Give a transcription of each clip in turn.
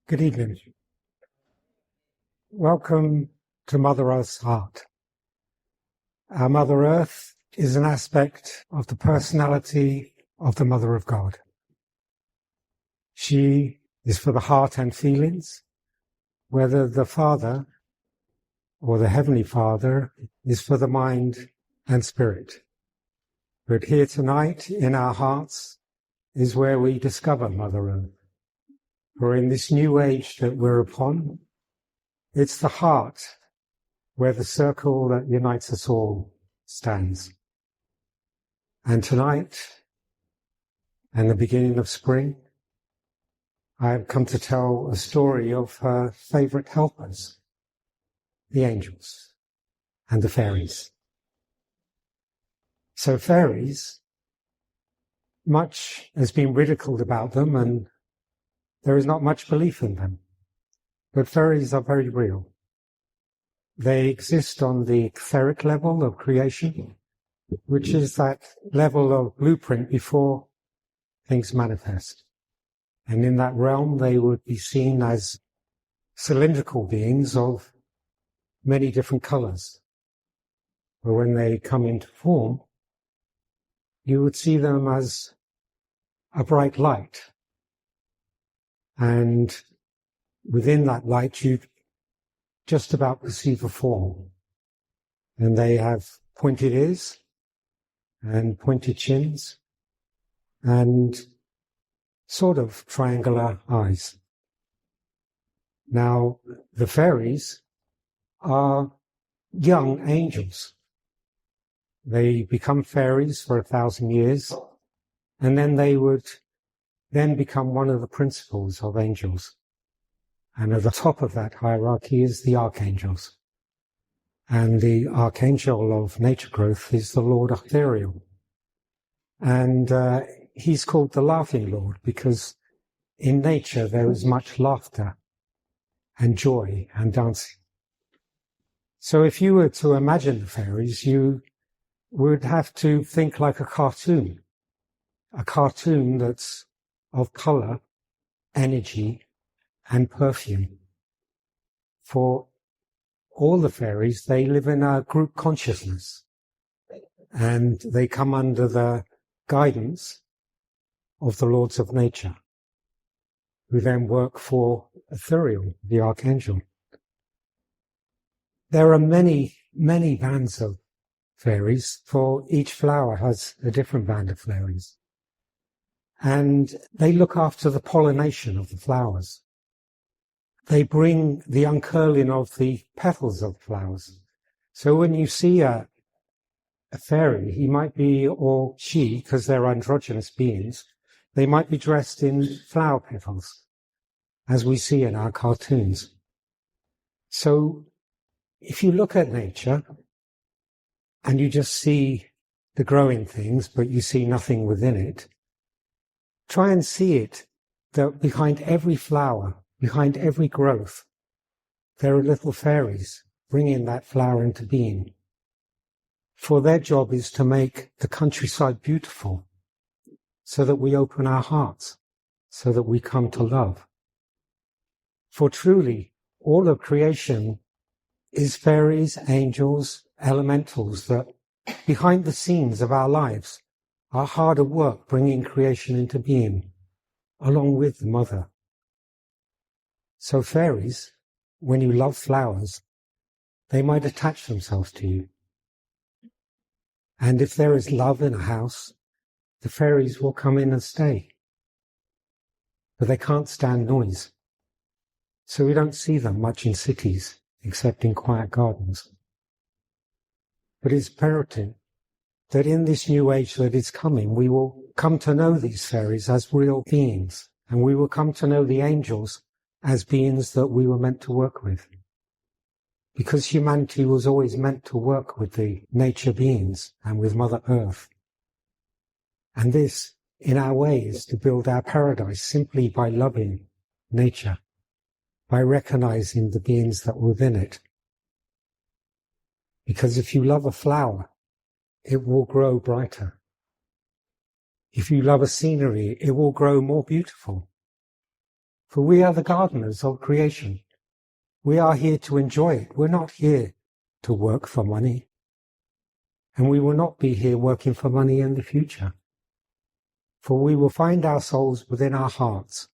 Good evening. Welcome to Mother Earth's heart. Our Mother Earth is an aspect of the personality of the Mother of God. She is for the heart and feelings, whether the Father or the Heavenly Father is for the mind and spirit. But here tonight in our hearts is where we discover Mother Earth. For in this new age that we're upon, it's the heart where the circle that unites us all stands. And tonight, and the beginning of spring, I have come to tell a story of her favourite helpers, the angels and the fairies. So fairies, much has been ridiculed about them, and there is not much belief in them. But fairies are very real. They exist on the etheric level of creation, which is that level of blueprint before things manifest. And in that realm, they would be seen as cylindrical beings of many different colors. But when they come into form, you would see them as a bright light. And within that light, you just about perceive a form. And they have pointed ears and pointed chins and sort of triangular eyes. Now, the fairies are young angels. They become fairies for 1,000 years, and then they would then become one of the principles of angels. And at the top of that hierarchy is the archangels. And the archangel of nature growth is the Lord Ethereal. And he's called the Laughing Lord because in nature there is much laughter and joy and dancing. So if you were to imagine the fairies, you would have to think like a cartoon that's of colour, energy, and perfume. For all the fairies, they live in a group consciousness, and they come under the guidance of the lords of nature, who then work for Ethereal, the archangel. There are many, many bands of fairies, for each flower has a different band of fairies. And they look after the pollination of the flowers. They bring the uncurling of the petals of flowers. So when you see a fairy, he might be, or she, because they're androgynous beings, they might be dressed in flower petals, as we see in our cartoons. So if you look at nature and you just see the growing things, but you see nothing within it, try and see it, that behind every flower, behind every growth, there are little fairies bringing that flower into being. For their job is to make the countryside beautiful, so that we open our hearts, so that we come to love. For truly, all of creation is fairies, angels, elementals that, behind the scenes of our lives, are hard at work bringing creation into being, along with the mother. So fairies, when you love flowers, they might attach themselves to you. And if there is love in a house, the fairies will come in and stay. But they can't stand noise. So we don't see them much in cities, except in quiet gardens. But it's imperative that in this new age that is coming, we will come to know these fairies as real beings, and we will come to know the angels as beings that we were meant to work with. Because humanity was always meant to work with the nature beings and with Mother Earth. And this, in our way, is to build our paradise simply by loving nature, by recognizing the beings that were within it. Because if you love a flower, it will grow brighter. If you love a scenery, it will grow more beautiful. For we are the gardeners of creation. We are here to enjoy it. We're not here to work for money. And we will not be here working for money in the future. For we will find our souls within our hearts,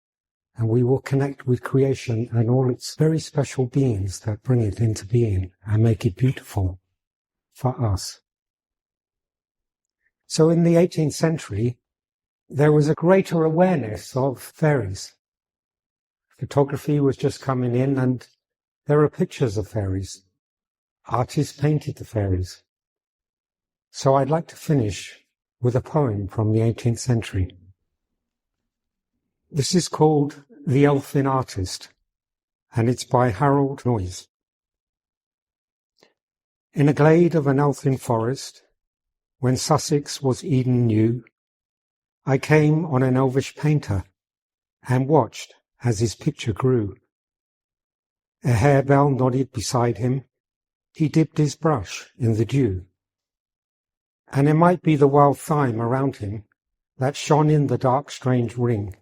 and we will connect with creation and all its very special beings that bring it into being and make it beautiful for us. So in the 18th century, there was a greater awareness of fairies. Photography was just coming in, and there are pictures of fairies. Artists painted the fairies. So I'd like to finish with a poem from the 18th century. This is called The Elfin Artist, and it's by Harold Noyes. In a glade of an elfin forest, when Sussex was Eden new, I came on an elvish painter and watched as his picture grew. A harebell nodded beside him, he dipped his brush in the dew. And it might be the wild thyme around him that shone in the dark strange ring,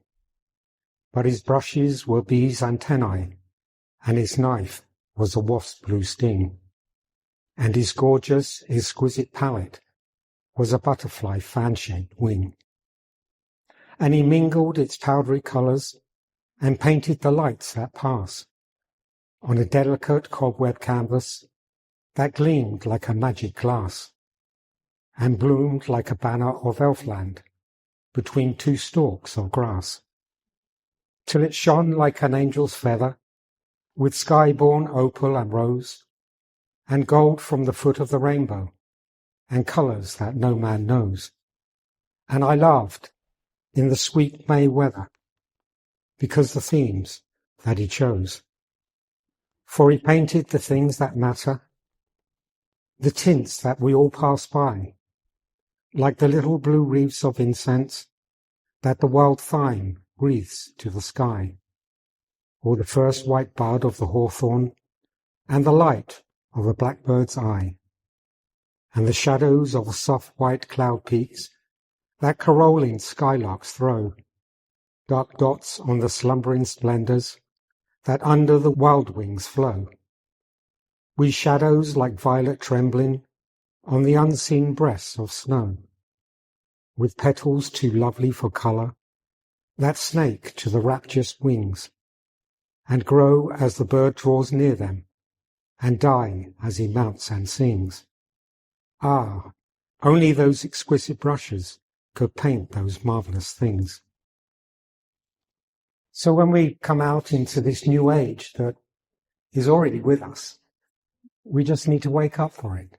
but his brushes were bees' antennae, and his knife was a wasp's blue sting, and his gorgeous, exquisite palette was a butterfly fan-shaped wing. And he mingled its powdery colours and painted the lights that pass on a delicate cobweb canvas that gleamed like a magic glass and bloomed like a banner of elfland between two stalks of grass, till it shone like an angel's feather with sky-born opal and rose, and gold from the foot of the rainbow, and colours that no man knows. And I laughed in the sweet May weather, because the themes that he chose. For he painted the things that matter, the tints that we all pass by, like the little blue wreaths of incense that the wild thyme breathes to the sky, or the first white bud of the hawthorn, and the light of a blackbird's eye, and the shadows of the soft white cloud peaks that caroling skylarks throw, dark dots on the slumbering splendours that under the wild wings flow. We shadows like violet trembling on the unseen breasts of snow, with petals too lovely for colour, that snake to the rapturous wings, and grow as the bird draws near them, and die as he mounts and sings. Ah, only those exquisite brushes could paint those marvellous things. So when we come out into this new age that is already with us, we just need to wake up for it.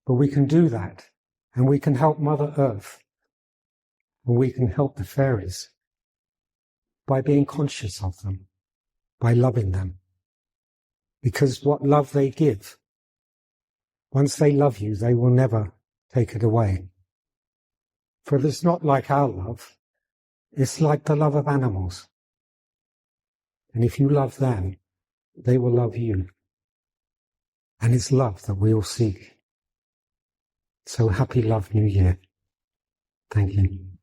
But we can do that, and we can help Mother Earth, and we can help the fairies by being conscious of them, by loving them. Because what love they give, once they love you, they will never take it away. For it's not like our love, it's like the love of animals. And if you love them, they will love you. And it's love that we all seek. So happy Love New Year. Thank you.